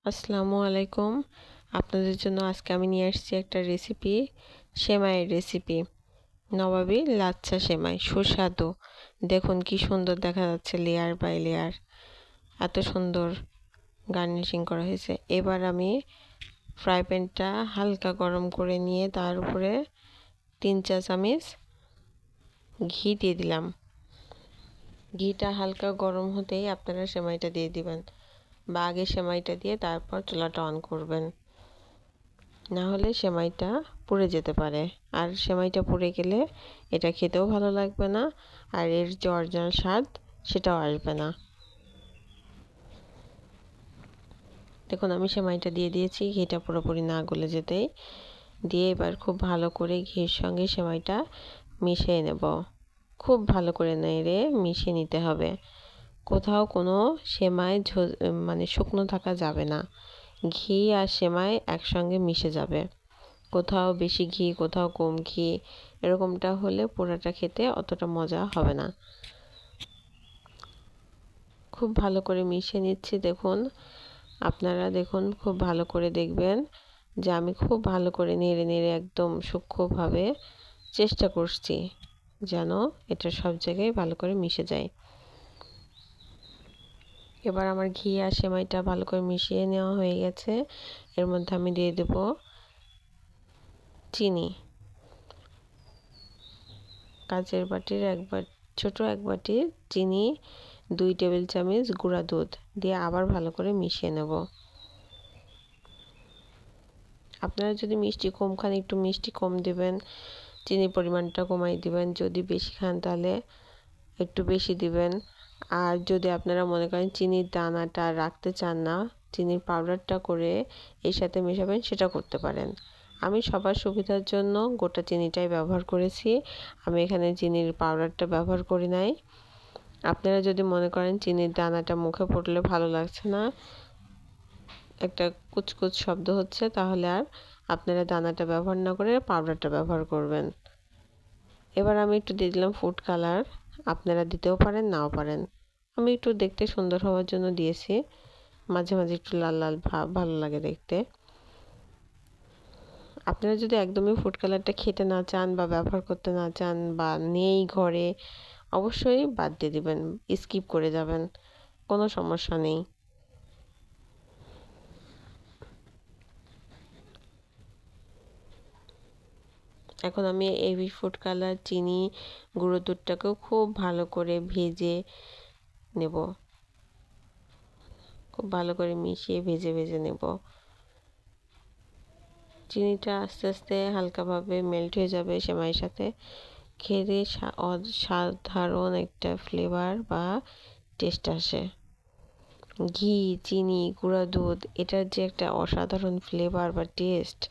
আসসালামু আলাইকুম। আপনাদের জন্য আজকে আমি নিয়ে আসছি একটা রেসিপি, সেমাইয়ের রেসিপি। নবাবী লাচ্ছা সেমাই, সুস্বাদু। দেখুন কি সুন্দর দেখা যাচ্ছে, লেয়ার বাই লেয়ার, এত সুন্দর গার্নিশিং করা হয়েছে। এবার আমি ফ্রাই প্যানটা হালকা গরম করে নিয়ে তার উপরে 3-4 চামচ ঘি দিয়ে দিলাম। ঘিটা হালকা গরম হতেই আপনারা সেমাইটা দিয়ে দিবেন, বা আগে সেমাইটা দিয়ে তারপর চুলাটা অন করবেন, না হলে সেমাইটা পুড়ে যেতে পারে। আর সেমাইটা পুড়ে গেলে এটা খেতেও ভালো লাগবে না, আর এর যে অরিজিনাল স্বাদ সেটাও আসবে না। দেখুন আমি সেমাইটা দিয়ে দিয়েছি, ঘিটা পুরোপুরি না গলে যেতেই দিয়ে এবার খুব ভালো করে ঘির সঙ্গে সেমাইটা মিশিয়ে নেব। খুব ভালো করে নেড়ে মিশিয়ে নিতে হবে। কোথাও কোনো সেমাই মানে শুকনো থাকা যাবে না। ঘি আর সেমাই একসঙ্গে মিশে যাবে। কোথাও বেশি ঘি, কোথাও কম ঘি, এরকমটা হলে পোড়াটা খেতে অতটা মজা হবে না। খুব ভালো করে মিশিয়ে নিচ্ছি। দেখুন আপনারা দেখুন, খুব ভালো করে দেখবেন যে আমি খুব ভালো করে নেড়ে নেড়ে একদম সূক্ষ্মভাবে চেষ্টা করছি যেন এটা সব জায়গায় ভালো করে মিশে যায়। এবার আমার ঘি আর সেমাইটা ভালো করে মিশিয়ে নেওয়া হয়ে গেছে। এর মধ্যে আমি দিয়ে দেব চিনি। কাচের বাটির ছোট এক বাটি চিনি, 2 টেবিল চামচ গুঁড়া দুধ দিয়ে আবার ভালো করে মিশিয়ে নেব। আপনারা যদি মিষ্টি কম খান একটু মিষ্টি কম দিবেন, চিনির পরিমাণটা কমাই দিবেন। যদি বেশি খান তাহলে একটু বেশি দিবেন। আর যদি আপনারা মনে করেন চিনির দানাটা রাখতে চান না, চিনির পাউডারটা করে এর সাথে মেশাবেন, সেটা করতে পারেন। আমি সবার সুবিধার জন্য গোটা চিনিটাই ব্যবহার করেছি, আমি এখানে চিনির পাউডারটা ব্যবহার করি নাই। আপনারা যদি মনে করেন চিনির দানাটা মুখে পড়লে ভালো লাগছে না, একটা কুচকুচ শব্দ হচ্ছে, তাহলে আর আপনারা দানাটা ব্যবহার না করে পাউডারটা ব্যবহার করবেন। এবার আমি একটু দিয়ে দিলাম ফুড কালার। আপনারা দিতেও পারেন, নাও পারেন। আমি একটু দেখতে সুন্দর হওয়ার জন্য দিয়েছি। মাঝে মাঝে একটু লাল লাল ভাব ভালো লাগে দেখতে। আপনারা যদি একদমই ফুড কালারটা খেতে না চান বা ব্যবহার করতে না চান বা নেই ঘরে, অবশ্যই বাদ দিয়ে দিবেন, স্কিপ করে যাবেন, কোনো সমস্যা নেই। এখন আমি এই ফুড কালার, চিনি, গুঁড়ো দুধটাকেও খুব ভালো করে ভেজে নেব। খুব ভালো করে মিশিয়ে ভেজে ভেজে নেব। চিনিটা আস্তে আস্তে হালকাভাবে মেল্ট হয়ে যাবে সেমাইয়ের সাথে। খেতে অসাধারণ একটা ফ্লেভার বা টেস্ট আসে। ঘি, চিনি, গুঁড়া দুধ, এটার যে একটা অসাধারণ ফ্লেভার বা টেস্ট,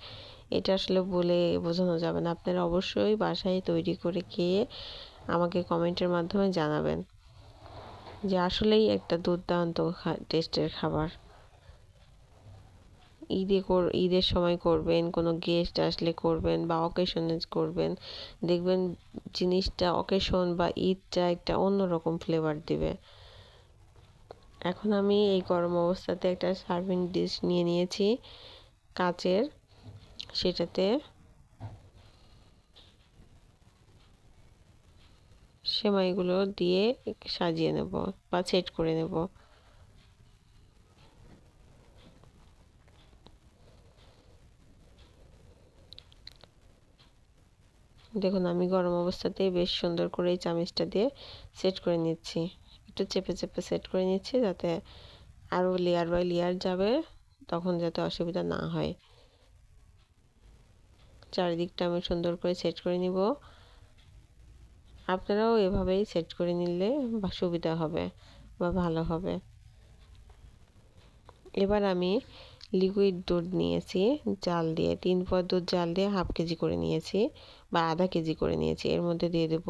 এটা আসলে বলে বোঝানো যাবে না। আপনারা অবশ্যই বাসায় তৈরি করে খেয়ে আমাকে কমেন্টের মাধ্যমে জানাবেন যে আসলেই একটা দুর্দান্ত টেস্টের খাবার। ঈদের সময় করবেন, কোনো গেস্ট আসলে করবেন, বা অকেশনে করবেন, দেখবেন জিনিসটা অকেশন বা ঈদটা একটা অন্যরকম ফ্লেভার দিবে। এখন আমি এই গরম অবস্থাতে একটা সার্ভিং ডিশ নিয়ে নিয়েছি কাচের, সেটাতে সেমাইগুলো দিয়ে সাজিয়ে নেব বা সেট করে নেব। দেখুন আমি গরম অবস্থাতেই বেশ সুন্দর করে এই চামচটা দিয়ে সেট করে নিচ্ছি। একটু চেপে চেপে সেট করে নিচ্ছি যাতে আরও লেয়ার বাই লেয়ার যাবে, তখন যাতে অসুবিধা না হয়। চারিদিকটা আমি সুন্দর করে সেট করে নিব। আপনারাও এভাবেই সেট করে নিলে বা সুবিধা হবে বা ভালো হবে। এবার আমি লিকুইড দুধ নিয়েছি, জাল দিয়ে 3 পোয়া দুধ জাল দিয়ে 1/2 কেজি করে নিয়েছি বা আধা কেজি করে নিয়েছি। এর মধ্যে দিয়ে দেব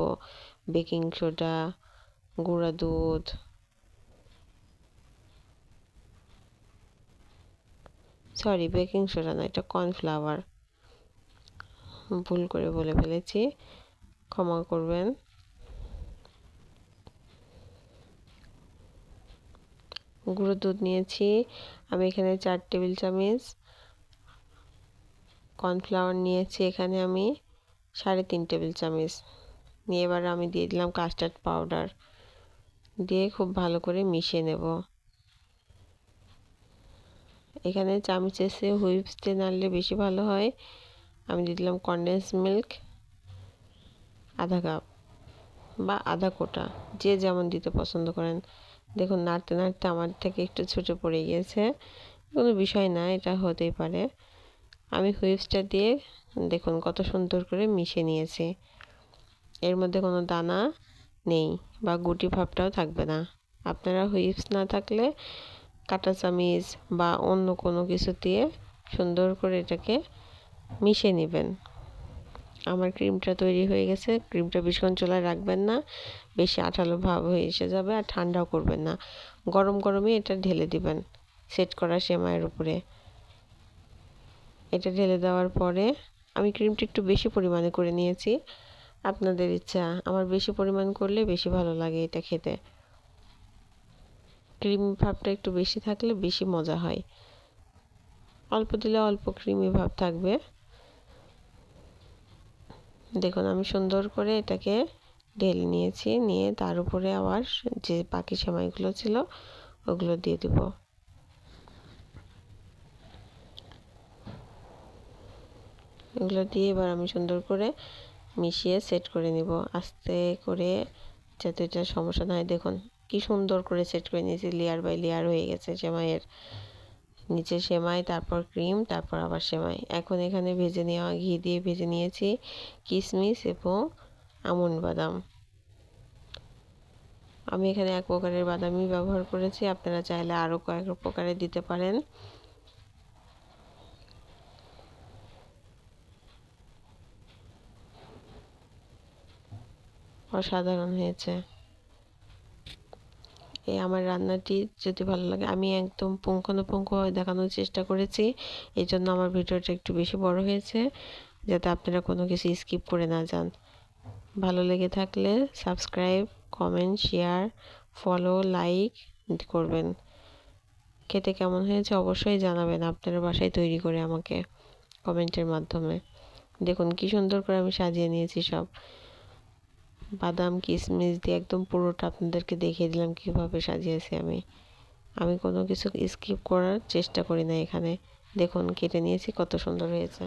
বেকিং সোডা, গুঁড়া দুধ, সরি বেকিং সোডা না, এটা কর্নফ্লাওয়ার, ভুল করে বলে ফেলেছি, ক্ষমা করবেন। গুঁড়ো দুধ নিয়েছি আমি এখানে 4 টেবিল চামচ কর্নফ্লাওয়ার নিয়েছি, এখানে আমি 3.5 টেবিল চামচ নিয়ে এবার আমি দিয়ে দিলাম কাস্টার্ড পাউডার, দিয়ে খুব ভালো করে মিশিয়ে নেব। এখানে চামচের চেয়ে হুইপস দিয়ে নাড়লে বেশি ভালো হয়। আমি দিয়ে দিলাম কনডেন্স মিল্ক আধা কাপ বা আধা কোটা, যে যেমন দিতে পছন্দ করেন। দেখুন নাড়তে নাড়তে আমার থেকে একটু ছুটে পড়ে গিয়েছে, কোনো বিষয় না, এটা হতেই পারে। আমি হুইপসটা দিয়ে দেখুন কত সুন্দর করে মিশিয়ে নিয়েছি। এর মধ্যে কোনো দানা নেই বা গুটি ভাবটাও থাকবে না। আপনারা হুইপস না থাকলে কাঁটা চামিচ বা অন্য কোনো কিছু দিয়ে সুন্দর করে এটাকে মিশিয়ে নেবেন। আমার ক্রিমটা তৈরি হয়ে গেছে। ক্রিমটা বেশিক্ষণ চুলায় রাখবেন না, বেশি আঠালো ভাব হয়ে এসে যাবে, আর ঠান্ডাও করবেন না। গরম গরমই এটা ঢেলে দিবেন সেট করা সেমাইয়ের উপরে। এটা ঢেলে দেওয়ার পরে আমি ক্রিমটা একটু বেশি পরিমাণে করে নিয়েছি, আপনাদের ইচ্ছা। আমার বেশি পরিমাণ করলে বেশি ভালো লাগে এটা খেতে। ক্রিম ভাবটা একটু বেশি থাকলে বেশি মজা হয়, অল্প দিলে অল্প ক্রিমি ভাব থাকবে। দেখুন আমি সুন্দর করে এটাকে ঢেলে নিয়েছি, নিয়ে তার উপরে আবার যে বাকি সেমাইগুলো ছিল ওগুলো দিয়ে দেব। এগুলো দিয়ে এবার আমি সুন্দর করে মিশিয়ে সেট করে নিব আস্তে করে, যাতে এটা সমস্যা না হয়। দেখুন কি সুন্দর করে সেট করে নিয়েছি, লেয়ার বাই লেয়ার হয়ে গেছে সেমাইয়ের। নিচে সেমাই, তারপর ক্রিম, তারপর আবার সেমাই। এখন এখানে ভেজে নেওয়া ঘি দিয়ে ভেজে নিয়েছি কিশমিশ এবং আমন্ড বাদাম। আমি এখানে এক প্রকারের বাদামই ব্যবহার করেছি, আপনারা চাইলে আরও কয়েক প্রকারের দিতে পারেন। অসাধারণ হয়েছে। এই আমার রান্নাটি যদি ভালো লাগে, আমি একদম পুঙ্খানুপুঙ্খভাবে দেখানোর চেষ্টা করেছি, এই জন্য আমার ভিডিওটা একটু বেশি বড় হয়েছে, যাতে আপনারা কোনো কিছু স্কিপ করে না যান। ভালো লেগে থাকলে subscribe, comment, share, follow, like করবেন। খেতে কেমন হয়েছে অবশ্যই জানাবেন আপনারা বাসায় তৈরি করে আমাকে কমেন্টের মাধ্যমে। দেখুন কি সুন্দর করে আমি সাজিয়ে নিয়েছি সব বাদাম কিশমিশ দিয়ে, একদম পুরোটা আপনাদেরকে দেখিয়ে দিলাম কিভাবে সাজিয়েছি আমি। আমি কোনো কিছু স্কিপ করার চেষ্টা করি না এখানে। দেখুন কেটে নিয়েছি, কত সুন্দর হয়েছে।